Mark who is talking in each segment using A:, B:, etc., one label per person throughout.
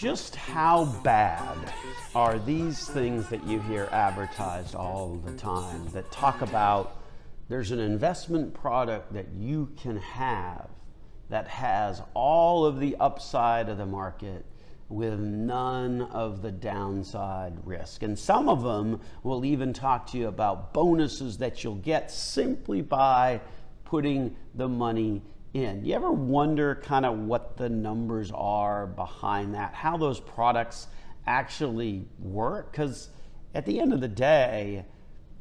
A: Just how bad are these things that you hear advertised all the time that talk about there's an investment product that you can have that has all of the upside of the market with none of the downside risk? And some of them will even talk to you about bonuses that you'll get simply by putting the money in. You ever wonder kind of what the numbers are behind that, how those products actually work? Because at the end of the day,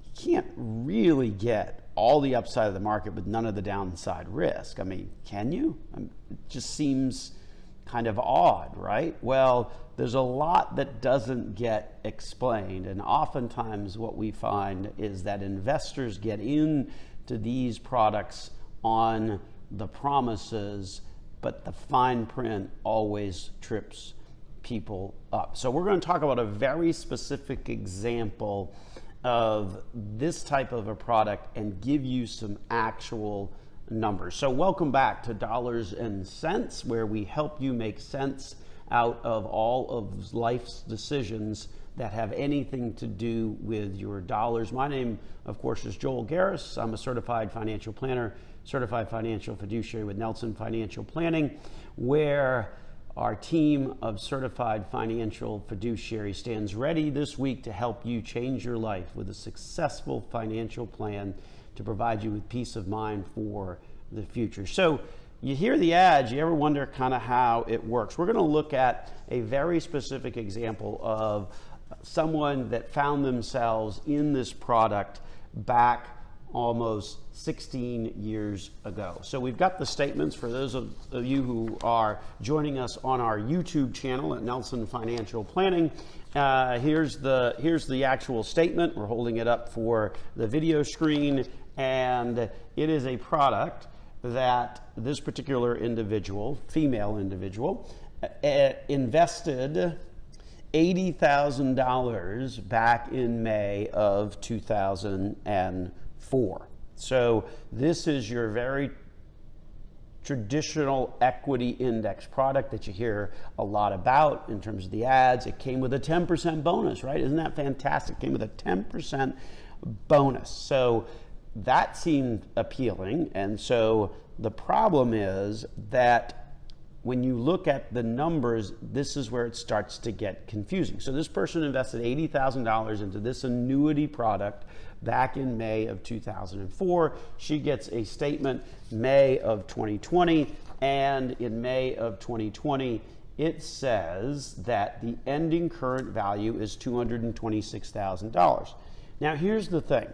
A: you can't really get all the upside of the market with none of the downside risk. I mean, can you? It just seems kind of odd, right? Well, there's a lot that doesn't get explained, and oftentimes what we find is that investors get into these products on the promises, but the fine print always trips people up. So we're going to talk about a very specific example of this type of a product and give you some actual numbers. So welcome back to Dollars and Cents, where we help you make sense out of all of life's decisions that have anything to do with your dollars. My name, of course, is Joel Garris. I'm a certified financial planner, certified financial fiduciary with Nelson Financial Planning, where our team of certified financial fiduciary stands ready this week to help you change your life with a successful financial plan to provide you with peace of mind for the future. So you hear the ads, you ever wonder kind of how it works? We're going to look at a very specific example of someone that found themselves in this product back almost 16 years ago. So we've got the statements for those of you who are joining us on our YouTube channel at Nelson Financial Planning. Here's the actual statement. We're holding it up for the video screen, and it is a product that this particular individual, female individual, invested $80,000 back in May of 2004. So this is your very traditional equity index product that you hear a lot about in terms of the ads. It came with a 10% bonus, right? Isn't that fantastic? It came with a 10% bonus. So that seemed appealing. And so the problem is that when you look at the numbers, this is where it starts to get confusing. So this person invested $80,000 into this annuity product back in May of 2004. She gets a statement May of 2020, and in May of 2020, it says that the ending current value is $226,000. Now here's the thing.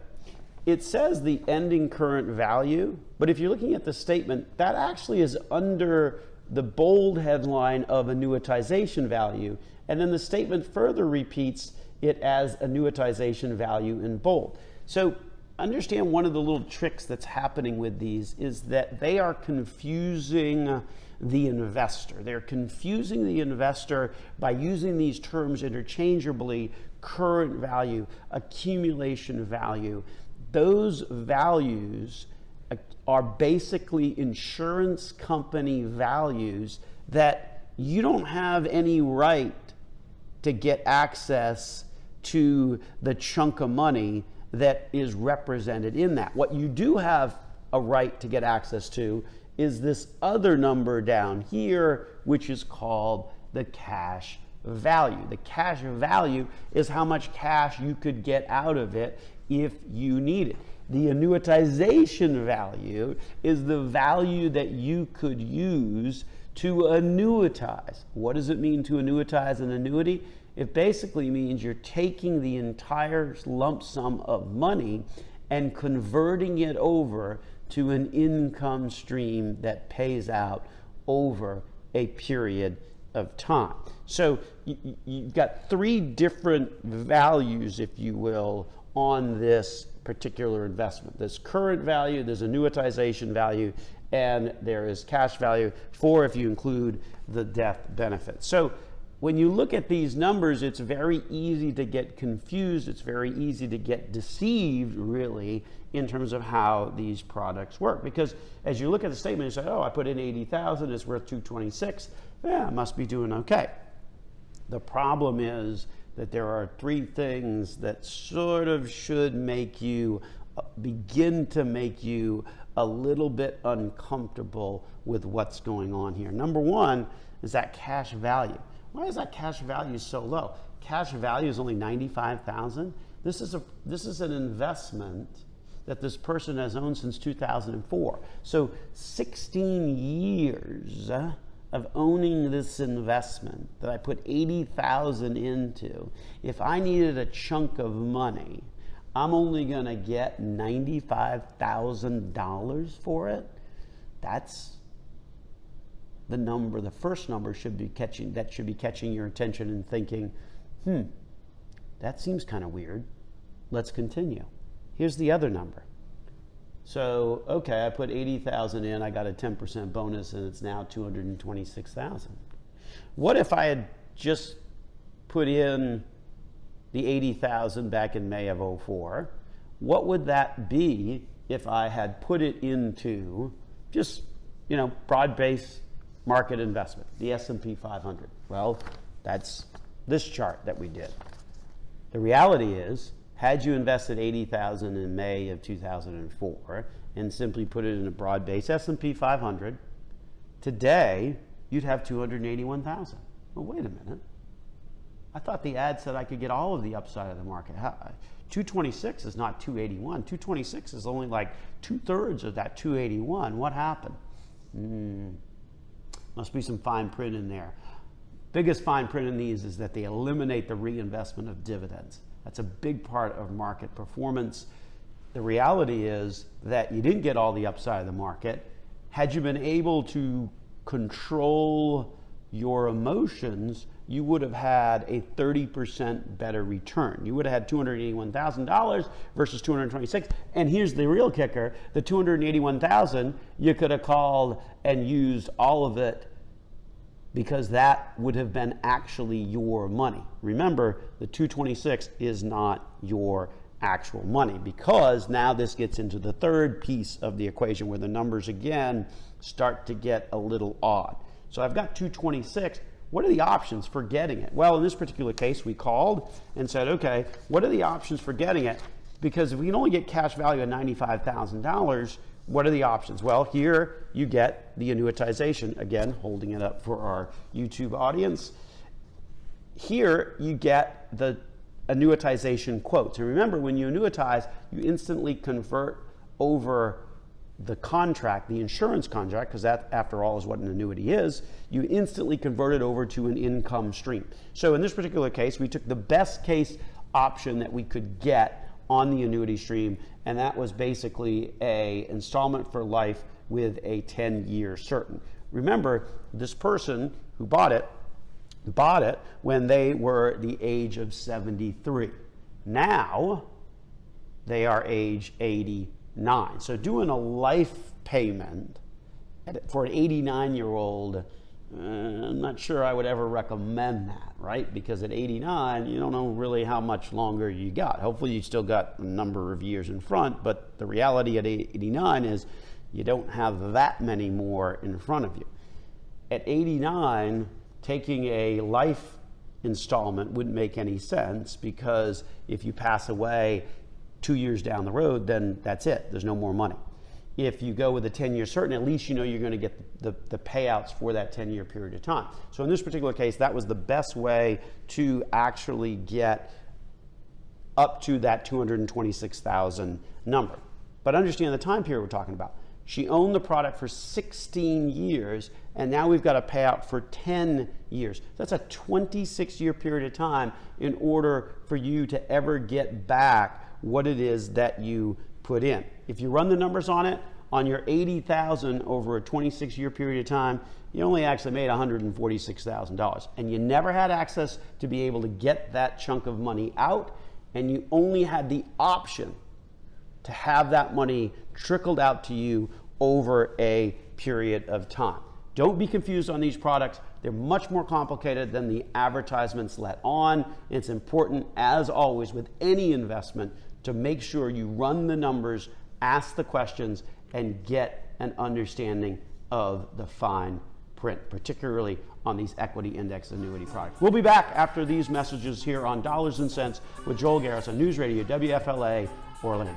A: It says the ending current value, but if you're looking at the statement, that actually is under the bold headline of annuitization value, and then the statement further repeats it as annuitization value in bold. So understand one of the little tricks that's happening with these is that they are confusing the investor. They're confusing the investor by using these terms interchangeably: current value, accumulation value. Those values are basically insurance company values that you don't have any right to get access to the chunk of money that is represented in that. What you do have a right to get access to is this other number down here, which is called the cash value. The cash value is how much cash you could get out of it if you need it. The annuitization value is the value that you could use to annuitize. What does it mean to annuitize an annuity? It basically means you're taking the entire lump sum of money and converting it over to an income stream that pays out over a period of time. So you've got three different values, if you will, on this particular investment. There's current value, there's annuitization value, and there is cash value, for if you include the death benefit. So when you look at these numbers, it's very easy to get confused. It's very easy to get deceived, really, in terms of how these products work. Because as you look at the statement, you say, oh, I put in 80,000, it's worth 226. Yeah, I must be doing okay. The problem is that there are three things that sort of should make you begin to make you a little bit uncomfortable with what's going on here. Number one is that cash value. Why is that cash value so low? Cash value is only $95,000. This is an investment that this person has owned since 2004. So 16 years of owning this investment that I put $80,000 into. If I needed a chunk of money, I'm only going to get $95,000 for it. That's the number. The first number should be catching your attention and thinking, that seems kind of weird. Let's continue. Here's the other number. So, okay, I put 80,000 in, I got a 10% bonus, and it's now 226,000. What if I had just put in the 80,000 back in May of 04? What would that be if I had put it into just, broad-based market investment, the S&P 500? Well, that's this chart that we did. The reality is, had you invested 80,000 in May of 2004 and simply put it in a broad-based S&P 500, today you'd have 281,000. Well, wait a minute. I thought the ad said I could get all of the upside of the market. 226 is not 281. 226 is only like 2/3 of that 281. What happened? Must be some fine print in there. Biggest fine print in these is that they eliminate the reinvestment of dividends. That's a big part of market performance. The reality is that you didn't get all the upside of the market. Had you been able to control your emotions, you would have had a 30% better return. You would have had $281,000 versus 226. And here's the real kicker: the 281,000, you could have called and used all of it, because that would have been actually your money. Remember, the 226 is not your actual money, because now this gets into the third piece of the equation where the numbers again start to get a little odd. So I've got 226. What are the options for getting it? Well, in this particular case, we called and said, okay, what are the options for getting it? Because if we can only get cash value of $95,000, what are the options? Well, here you get the annuitization. Again, holding it up for our YouTube audience. Here you get the annuitization quotes. And remember, when you annuitize, you instantly convert over the contract, the insurance contract, because that, after all, is what an annuity is. You instantly convert it over to an income stream. So in this particular case, we took the best case option that we could get on the annuity stream, and that was basically a installment for life with a 10-year certain. Remember, this person who bought it when they were the age of 73. Now they are age 89. So doing a life payment for an 89-year-old, I'm not sure I would ever recommend that, right? Because at 89, you don't know really how much longer you got. Hopefully you still got a number of years in front, but the reality at 89 is you don't have that many more in front of you. At 89, taking a life installment wouldn't make any sense, because if you pass away 2 years down the road, then that's it. There's no more money. If you go with a 10-year certain, at least you know you're going to get the payouts for that 10-year period of time. So in this particular case, that was the best way to actually get up to that 226,000 number. But understand the time period we're talking about. She owned the product for 16 years, and now we've got a payout for 10 years. That's a 26-year period of time in order for you to ever get back what it is that you put in. If you run the numbers on it, on your 80,000 over a 26-year period of time, you only actually made $146,000. And you never had access to be able to get that chunk of money out, and you only had the option to have that money trickled out to you over a period of time. Don't be confused on these products. They're much more complicated than the advertisements let on. It's important, as always, with any investment, to make sure you run the numbers, ask the questions, and get an understanding of the fine print, particularly on these equity index annuity products. We'll be back after these messages here on Dollars and Cents with Joel Garris on News Radio WFLA Orlando.